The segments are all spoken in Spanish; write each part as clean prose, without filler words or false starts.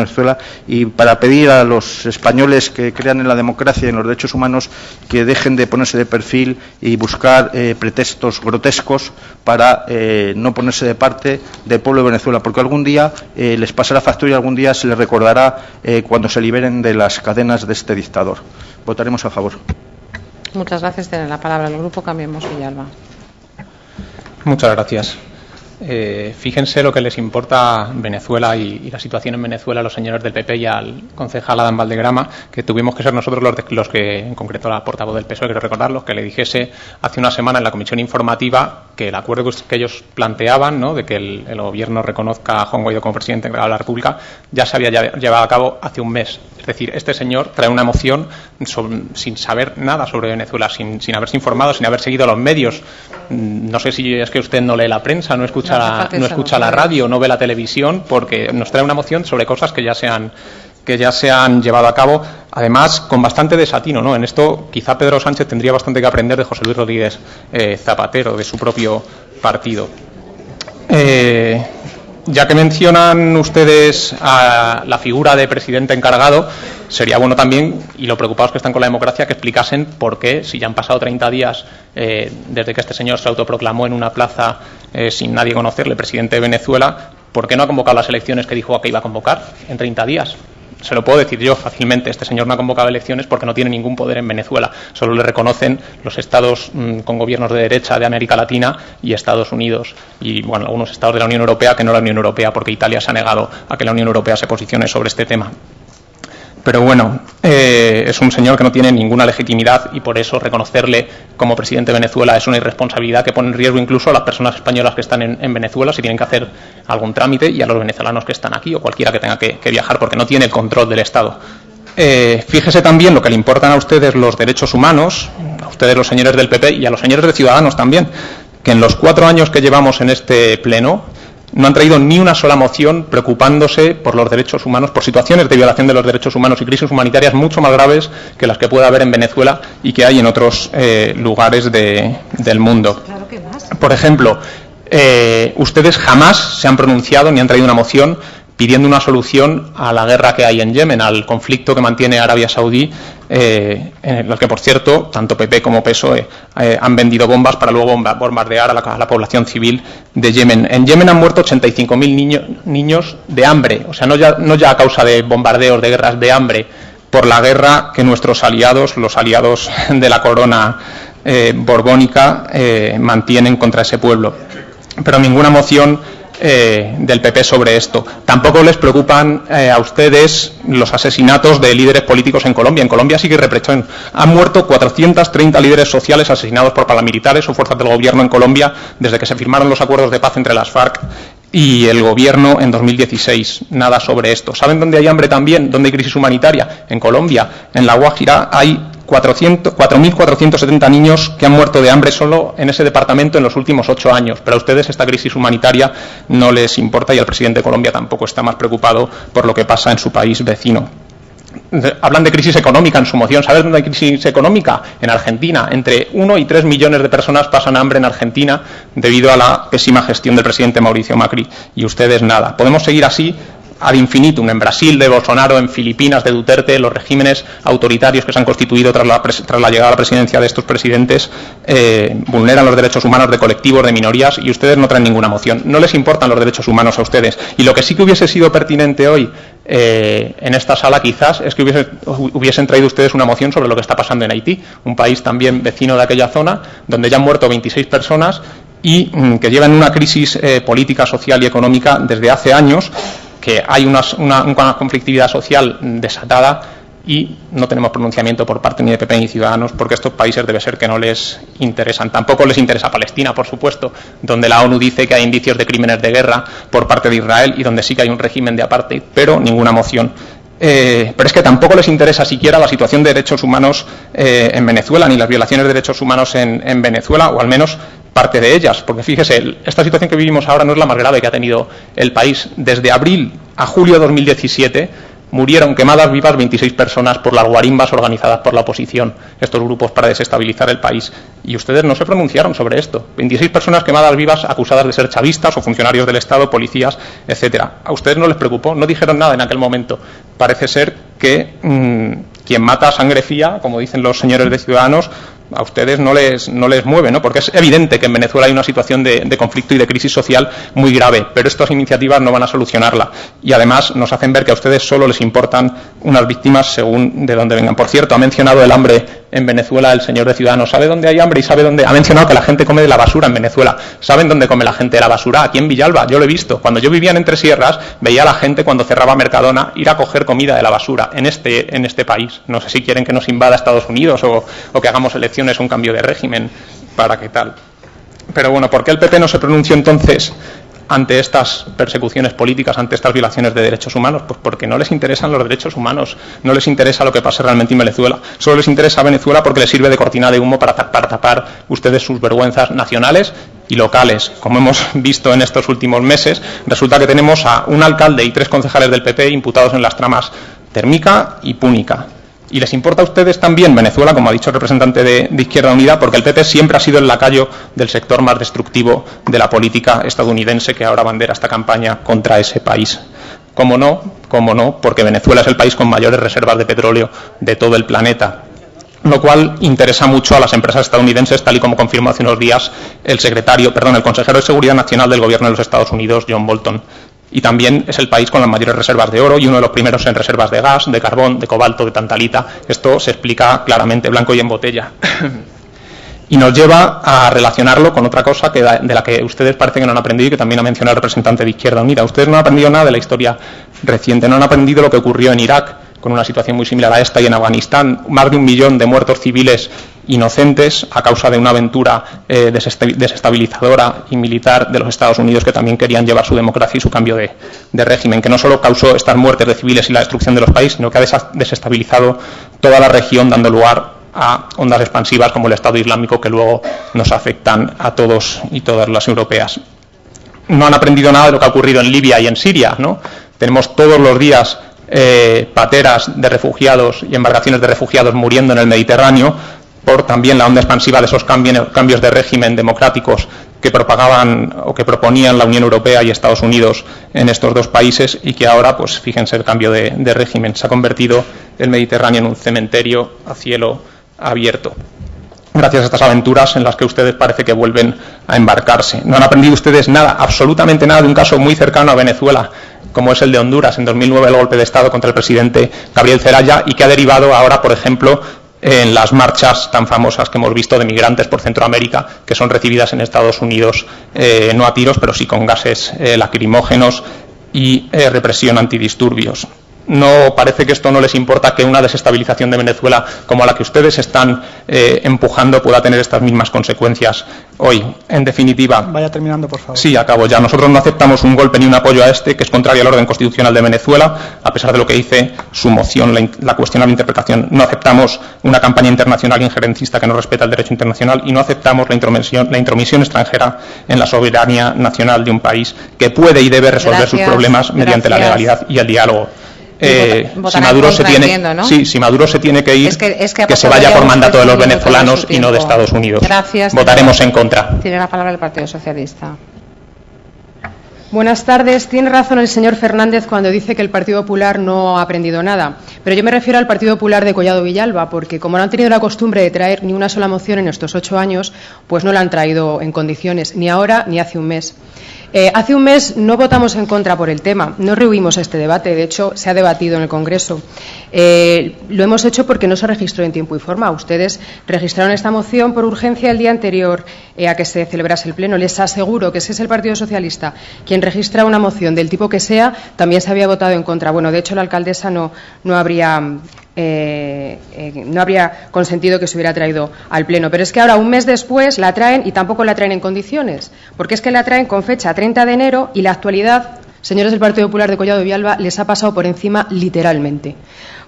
Venezuela, y para pedir a los españoles que crean en la democracia y en los derechos humanos que dejen de ponerse de perfil y buscar pretextos grotescos para no ponerse de parte del pueblo de Venezuela, porque algún día les pasará factura y algún día se les recordará cuando se liberen de las cadenas de este dictador. Votaremos a favor. Muchas gracias. Tiene la palabra el Grupo Cambiemos, Villalba. Muchas gracias. Fíjense lo que les importa Venezuela y la situación en Venezuela a los señores del PP y al concejal Adán Valdegrama, que tuvimos que ser nosotros los que, en concreto la portavoz del PSOE, quiero recordarlos, que le dijese hace una semana en la comisión informativa que el acuerdo que ellos planteaban, ¿no?, de que el gobierno reconozca a Juan Guaidó como presidente de la República, ya se había llevado a cabo hace un mes. Es decir, este señor trae una moción sin saber nada sobre Venezuela, sin haberse informado, sin haber seguido los medios. No sé si es que usted no lee la prensa, no escucha la radio, no ve la televisión, porque nos trae una moción sobre cosas que ya se han llevado a cabo, además con bastante desatino, ¿no? En esto quizá Pedro Sánchez tendría bastante que aprender de José Luis Rodríguez Zapatero, de su propio partido. Ya que mencionan ustedes a la figura de presidente encargado, sería bueno también, y lo preocupados que están con la democracia, que explicasen por qué, si ya han pasado 30 días desde que este señor se autoproclamó en una plaza sin nadie conocerle, presidente de Venezuela, ¿por qué no ha convocado las elecciones que dijo que iba a convocar en 30 días? Se lo puedo decir yo fácilmente. Este señor no ha convocado elecciones porque no tiene ningún poder en Venezuela. Solo le reconocen los estados con gobiernos de derecha de América Latina y Estados Unidos. Y, bueno, algunos estados de la Unión Europea, que no la Unión Europea, porque Italia se ha negado a que la Unión Europea se posicione sobre este tema. Pero bueno, es un señor que no tiene ninguna legitimidad y por eso reconocerle como presidente de Venezuela es una irresponsabilidad que pone en riesgo incluso a las personas españolas que están en Venezuela si tienen que hacer algún trámite, y a los venezolanos que están aquí o cualquiera que tenga que viajar, porque no tiene el control del Estado. Fíjese también lo que le importan a ustedes los derechos humanos, a ustedes los señores del PP y a los señores de Ciudadanos también, que en los 4 años que llevamos en este pleno no han traído ni una sola moción preocupándose por los derechos humanos, por situaciones de violación de los derechos humanos y crisis humanitarias mucho más graves que las que puede haber en Venezuela y que hay en otros lugares del mundo. Por ejemplo, ustedes jamás se han pronunciado ni han traído una moción pidiendo una solución a la guerra que hay en Yemen, al conflicto que mantiene Arabia Saudí, en el que, por cierto, tanto PP como PSOE han vendido bombas para luego bombardear a la población civil de Yemen. En Yemen han muerto 85.000 niños de hambre, o sea, no ya a causa de bombardeos, de guerras, de hambre, por la guerra que nuestros aliados, los aliados de la corona borbónica, mantienen contra ese pueblo. Pero ninguna moción del PP sobre esto. Tampoco les preocupan a ustedes los asesinatos de líderes políticos en Colombia. En Colombia sí que represión. Han muerto 430 líderes sociales asesinados por paramilitares o fuerzas del gobierno en Colombia desde que se firmaron los acuerdos de paz entre las FARC y el gobierno en 2016. Nada sobre esto. ¿Saben dónde hay hambre también? ¿Dónde hay crisis humanitaria? En Colombia. En La Guajira hay 4.470 niños que han muerto de hambre solo en ese departamento en los últimos 8 años. Pero a ustedes esta crisis humanitaria no les importa y al presidente de Colombia tampoco está más preocupado por lo que pasa en su país vecino. Hablan de crisis económica en su moción. ¿Sabes dónde hay crisis económica? En Argentina. Entre 1 y 3 millones de personas pasan hambre en Argentina debido a la pésima gestión del presidente Mauricio Macri. Y ustedes nada. Podemos seguir así ad infinitum, en Brasil de Bolsonaro, en Filipinas de Duterte, los regímenes autoritarios que se han constituido tras la llegada a la presidencia de estos presidentes vulneran los derechos humanos de colectivos, de minorías, y ustedes no traen ninguna moción. No les importan los derechos humanos a ustedes. Y lo que sí que hubiese sido pertinente hoy en esta sala quizás es que hubiesen traído ustedes una moción sobre lo que está pasando en Haití, un país también vecino de aquella zona, donde ya han muerto 26 personas y que llevan una crisis política, social y económica desde hace años, que hay una conflictividad social desatada y no tenemos pronunciamiento por parte ni de PP ni Ciudadanos, porque estos países debe ser que no les interesan. Tampoco les interesa Palestina, por supuesto, donde la ONU dice que hay indicios de crímenes de guerra por parte de Israel y donde sí que hay un régimen de apartheid, pero ninguna moción. Pero es que tampoco les interesa siquiera la situación de derechos humanos en Venezuela, ni las violaciones de derechos humanos en Venezuela, o al menos parte de ellas, porque fíjese, esta situación que vivimos ahora no es la más grave que ha tenido el país. Desde abril a julio de 2017 murieron quemadas vivas 26 personas por las guarimbas organizadas por la oposición, estos grupos para desestabilizar el país. Y ustedes no se pronunciaron sobre esto. 26 personas quemadas vivas acusadas de ser chavistas o funcionarios del Estado, policías, etcétera. A ustedes no les preocupó, no dijeron nada en aquel momento. Parece ser que quien mata a sangre fría, como dicen los señores de Ciudadanos, a ustedes no les mueve, ¿no? Porque es evidente que en Venezuela hay una situación de conflicto y de crisis social muy grave, pero estas iniciativas no van a solucionarla. Y además nos hacen ver que a ustedes solo les importan unas víctimas según de dónde vengan. Por cierto, ha mencionado el hambre en Venezuela el señor de Ciudadanos. ¿Sabe dónde hay hambre y sabe dónde? Ha mencionado que la gente come de la basura en Venezuela. ¿Saben dónde come la gente de la basura? Aquí en Villalba, yo lo he visto. Cuando yo vivía en Entre Sierras, veía a la gente cuando cerraba Mercadona ir a coger comida de la basura en este país. No sé si quieren que nos invada Estados Unidos o que hagamos elecciones o un cambio de régimen para qué tal. Pero bueno, ¿por qué el PP no se pronunció entonces ante estas persecuciones políticas, ante estas violaciones de derechos humanos? Pues porque no les interesan los derechos humanos, no les interesa lo que pase realmente en Venezuela. Solo les interesa Venezuela porque les sirve de cortina de humo para tapar ustedes sus vergüenzas nacionales y locales. Como hemos visto en estos últimos meses, resulta que tenemos a un alcalde y 3 concejales del PP imputados en las tramas Térmica y Púnica. Y les importa a ustedes también Venezuela, como ha dicho el representante de Izquierda Unida, porque el PP siempre ha sido el lacayo del sector más destructivo de la política estadounidense que ahora bandera esta campaña contra ese país. ¿Cómo no? Porque Venezuela es el país con mayores reservas de petróleo de todo el planeta, lo cual interesa mucho a las empresas estadounidenses, tal y como confirmó hace unos días el consejero de Seguridad Nacional del Gobierno de los Estados Unidos, John Bolton. Y también es el país con las mayores reservas de oro y uno de los primeros en reservas de gas, de carbón, de cobalto, de tantalita. Esto se explica claramente, blanco y en botella. Y nos lleva a relacionarlo con otra cosa de la que ustedes parece que no han aprendido y que también ha mencionado el representante de Izquierda Unida. Ustedes no han aprendido nada de la historia reciente, no han aprendido lo que ocurrió en Irak, con una situación muy similar a esta, y en Afganistán, más de 1 millón de muertos civiles inocentes a causa de una aventura desestabilizadora y militar de los Estados Unidos, que también querían llevar su democracia y su cambio de régimen, que no solo causó estas muertes de civiles y la destrucción de los países, sino que ha desestabilizado toda la región, dando lugar a ondas expansivas como el Estado Islámico, que luego nos afectan a todos y todas las europeas. No han aprendido nada de lo que ha ocurrido en Libia y en Siria, ¿no? Tenemos todos los días pateras de refugiados y embarcaciones de refugiados muriendo en el Mediterráneo por también la onda expansiva de esos cambios de régimen democráticos que propagaban o que proponían la Unión Europea y Estados Unidos en estos dos países, y que ahora, pues fíjense, el cambio de régimen se ha convertido el Mediterráneo en un cementerio a cielo abierto, gracias a estas aventuras en las que ustedes parece que vuelven a embarcarse. No han aprendido ustedes nada, absolutamente nada, de un caso muy cercano a Venezuela, como es el de Honduras, en 2009, el golpe de Estado contra el presidente Gabriel Zelaya, y que ha derivado ahora, por ejemplo, en las marchas tan famosas que hemos visto de migrantes por Centroamérica, que son recibidas en Estados Unidos no a tiros, pero sí con gases lacrimógenos y represión antidisturbios. No parece que esto no les importa, que una desestabilización de Venezuela como la que ustedes están empujando pueda tener estas mismas consecuencias hoy. En definitiva... Vaya terminando, por favor. Sí, acabo ya. Nosotros no aceptamos un golpe ni un apoyo a este, que es contrario al orden constitucional de Venezuela, a pesar de lo que dice su moción, la cuestionable interpretación. No aceptamos una campaña internacional injerencista que no respeta el derecho internacional, y no aceptamos la intromisión extranjera en la soberanía nacional de un país que puede y debe resolver sus problemas mediante la legalidad y el diálogo. Si Maduro se tiene que ir, que se vaya por mandato de los venezolanos y no de Estados Unidos. Gracias. Votaremos en contra. Tiene la palabra el Partido Socialista. Buenas tardes. Tiene razón el señor Fernández cuando dice que el Partido Popular no ha aprendido nada. Pero yo me refiero al Partido Popular de Collado Villalba, porque como no han tenido la costumbre de traer ni una sola moción en estos 8 años, pues no la han traído en condiciones, ni ahora ni hace un mes. Hace un mes no votamos en contra por el tema, no rehuimos este debate, de hecho se ha debatido en el Congreso. Lo hemos hecho porque no se registró en tiempo y forma. Ustedes registraron esta moción por urgencia el día anterior a que se celebrase el Pleno. Les aseguro que si es el Partido Socialista quien registra una moción del tipo que sea, también se había votado en contra. Bueno, de hecho la alcaldesa no habría consentido que se hubiera traído al Pleno. Pero es que ahora, un mes después, la traen y tampoco la traen en condiciones, porque es que la traen con fecha 30 de enero y la actualidad, señores del Partido Popular de Collado Villalba, les ha pasado por encima literalmente.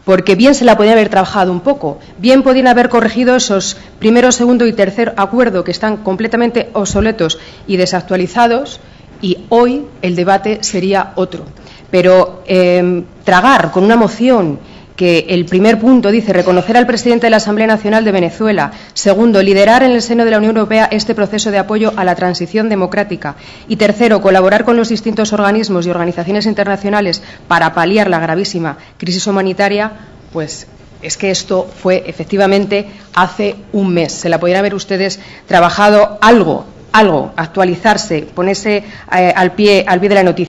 Porque bien se la podía haber trabajado un poco, bien podían haber corregido esos primero, segundo y tercer acuerdo que están completamente obsoletos y desactualizados, y hoy el debate sería otro. Pero tragar con una moción que el primer punto dice reconocer al presidente de la Asamblea Nacional de Venezuela, segundo, liderar en el seno de la Unión Europea este proceso de apoyo a la transición democrática y tercero, colaborar con los distintos organismos y organizaciones internacionales para paliar la gravísima crisis humanitaria, pues es que esto fue efectivamente hace un mes. Se la podrían haber ustedes trabajado algo, actualizarse, ponerse al pie de la noticia.